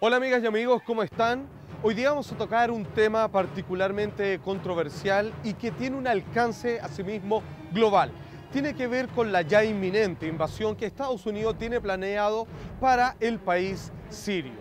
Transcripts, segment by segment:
Hola amigas y amigos, ¿cómo están? Hoy día vamos a tocar un tema particularmente controversial y que tiene un alcance asimismo global. Tiene que ver con la ya inminente invasión que Estados Unidos tiene planeado para el país sirio.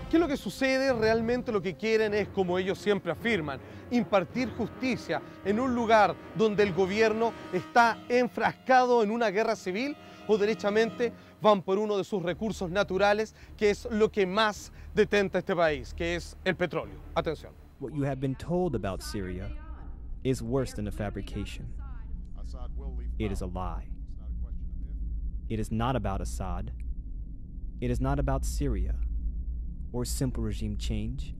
¿Qué es lo que sucede? Realmente lo que quieren es, como ellos siempre afirman, impartir justicia en un lugar donde el gobierno está enfrascado en una guerra civil, o derechamente van por uno de sus recursos naturales, que es lo que más detenta este país, que es el petróleo. Atención. What you have been told about Syria is worse than a fabrication. It is a lie. It is not about Assad. It is not about Syria or simple regime change.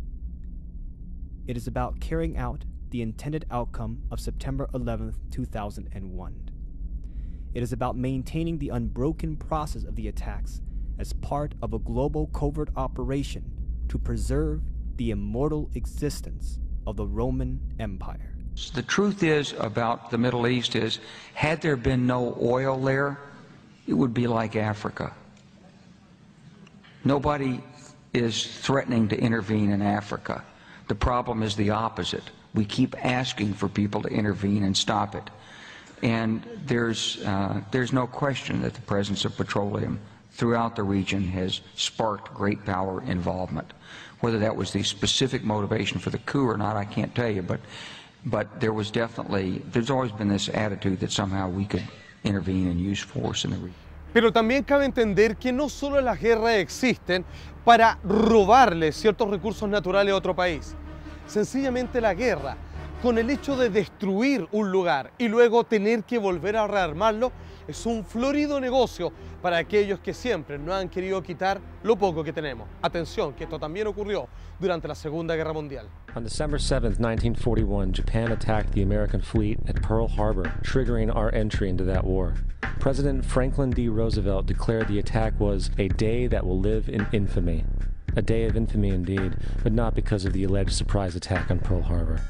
It is about carrying out the intended outcome of September 11th, 2001. It is about maintaining the unbroken process of the attacks as part of a global covert operation to preserve the immortal existence of the Roman Empire. The truth is about the Middle East is, had there been no oil there, it would be like Africa. Nobody is threatening to intervene in Africa. The problem is the opposite. We keep asking for people to intervene and stop it. And there's no question that the presence of petroleum throughout the region has sparked great power involvement. Whether that was the specific motivation for the coup or not, I can't tell you, but there's always been this attitude that somehow we could intervene and use force in the region. Pero también cabe entender que no solo las guerras existen para robarle ciertos recursos naturales a otro país. Sencillamente la guerra, con el hecho de destruir un lugar y luego tener que volver a rearmarlo, es un florido negocio para aquellos que siempre nos han querido quitar lo poco que tenemos. Atención, que esto también ocurrió durante la Segunda Guerra Mundial. On December 7th, 1941, Japan attacked the American fleet at Pearl Harbor, triggering our entry into that war. President Franklin D. Roosevelt declared the attack was a day that will live in infamy. A day of infamy indeed, but not because of the alleged surprise attack on Pearl Harbor.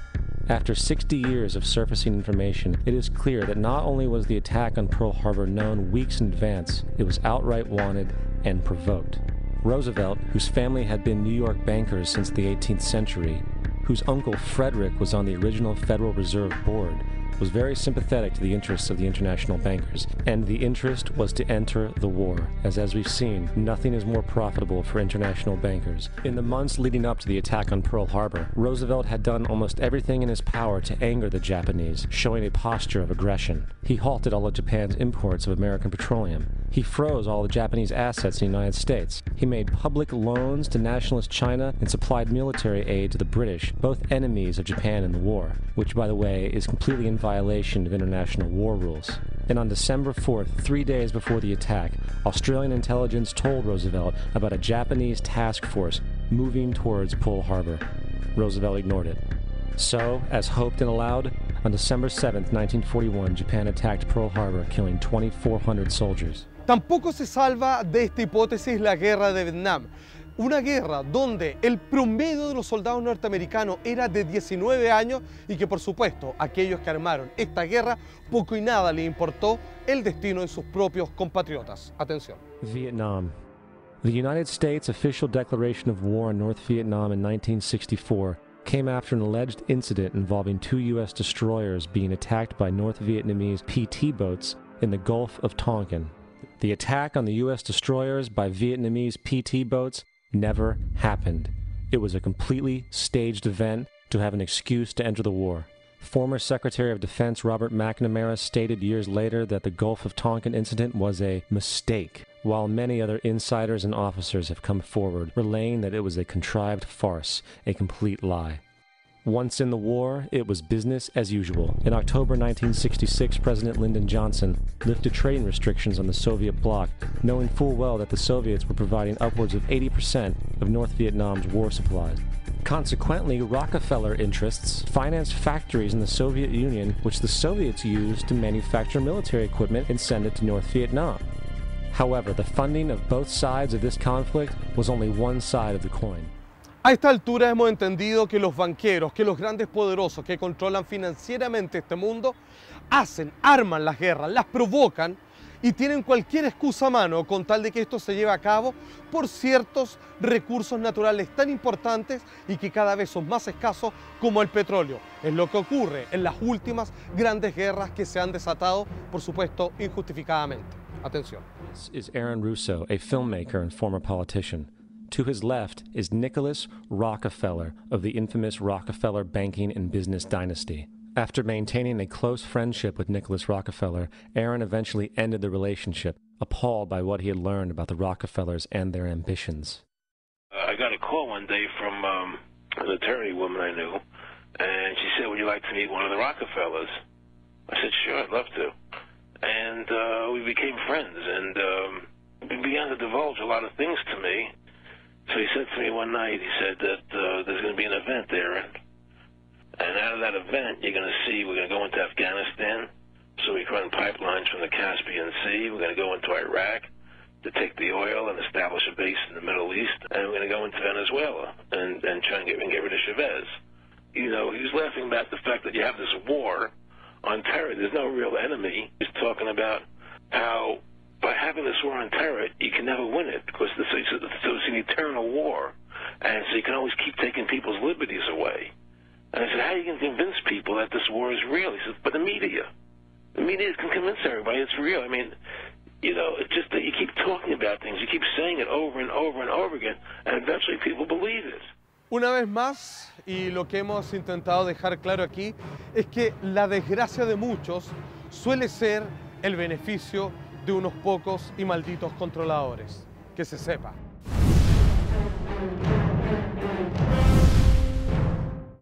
After 60 years of surfacing information, it is clear that not only was the attack on Pearl Harbor known weeks in advance, it was outright wanted and provoked. Roosevelt, whose family had been New York bankers since the 18th century, whose uncle Frederick was on the original Federal Reserve Board, was very sympathetic to the interests of the international bankers, and the interest was to enter the war, as we've seen, nothing is more profitable for international bankers. In the months leading up to the attack on Pearl Harbor, Roosevelt had done almost everything in his power to anger the Japanese, showing a posture of aggression. He halted all of Japan's imports of American petroleum. He froze all the Japanese assets in the United States. He made public loans to nationalist China and supplied military aid to the British, both enemies of Japan in the war, which, by the way, is completely in violation of international war rules. And on December 4th, 3 days before the attack, Australian intelligence told Roosevelt about a Japanese task force moving towards Pearl Harbor. Roosevelt ignored it. So, as hoped and allowed, on December 7th, 1941, Japan attacked Pearl Harbor, killing 2,400 soldiers. Tampoco se salva de esta hipótesis la guerra de Vietnam. Una guerra donde el promedio de los soldados norteamericanos era de 19 años y que, por supuesto, aquellos que armaron esta guerra poco y nada les importó el destino de sus propios compatriotas. Atención. Vietnam. The United States official declaration of war on North Vietnam in 1964 came after an alleged incident involving 2 U.S. destroyers being attacked by North Vietnamese PT boats in the Gulf of Tonkin. The attack on the U.S. destroyers by Vietnamese PT boats never happened. It was a completely staged event to have an excuse to enter the war. Former Secretary of Defense Robert McNamara stated years later that the Gulf of Tonkin incident was a mistake, while many other insiders and officers have come forward, relaying that it was a contrived farce, a complete lie. Once in the war, it was business as usual. In October 1966, President Lyndon Johnson lifted trading restrictions on the Soviet bloc, knowing full well that the Soviets were providing upwards of 80% of North Vietnam's war supplies. Consequently, Rockefeller interests financed factories in the Soviet Union, which the Soviets used to manufacture military equipment and send it to North Vietnam. However, the funding of both sides of this conflict was only one side of the coin. A esta altura hemos entendido que los banqueros, que los grandes poderosos que controlan financieramente este mundo, arman las guerras, las provocan y tienen cualquier excusa a mano con tal de que esto se lleve a cabo por ciertos recursos naturales tan importantes y que cada vez son más escasos como el petróleo. Es lo que ocurre en las últimas grandes guerras que se han desatado, por supuesto, injustificadamente. Atención. This is Aaron Russo, a filmmaker and former politician. To his left is Nicholas Rockefeller of the infamous Rockefeller banking and business dynasty. After maintaining a close friendship with Nicholas Rockefeller, Aaron eventually ended the relationship, appalled by what he had learned about the Rockefellers and their ambitions. I got a call one day from an attorney woman I knew, and she said, "Would you like to meet one of the Rockefellers?" I said, "Sure, I'd love to." And we became friends, and he began to divulge a lot of things to me. So he said to me one night, he said that there's going to be an event there, and out of that event, you're going to see we're going to go into Afghanistan, so we can run pipelines from the Caspian Sea. We're going to go into Iraq to take the oil and establish a base in the Middle East, and we're going to go into Venezuela and try and get rid of Chavez. You know, he was laughing about the fact that you have this war on terror. There's no real enemy. He's talking about how by having this war on terror, you can never win it because it's an eternal war, and so you can always keep taking people's liberties away. And I said, how are you going to convince people that this war is real? He said, but the media can convince everybody it's real. I mean, you know, it's just that you keep talking about things, you keep saying it over and over and over again, and eventually people believe it. Una vez más, y lo que hemos intentado dejar claro aquí, es que la desgracia de muchos suele ser el beneficio de unos pocos y malditos controladores. Que se sepa.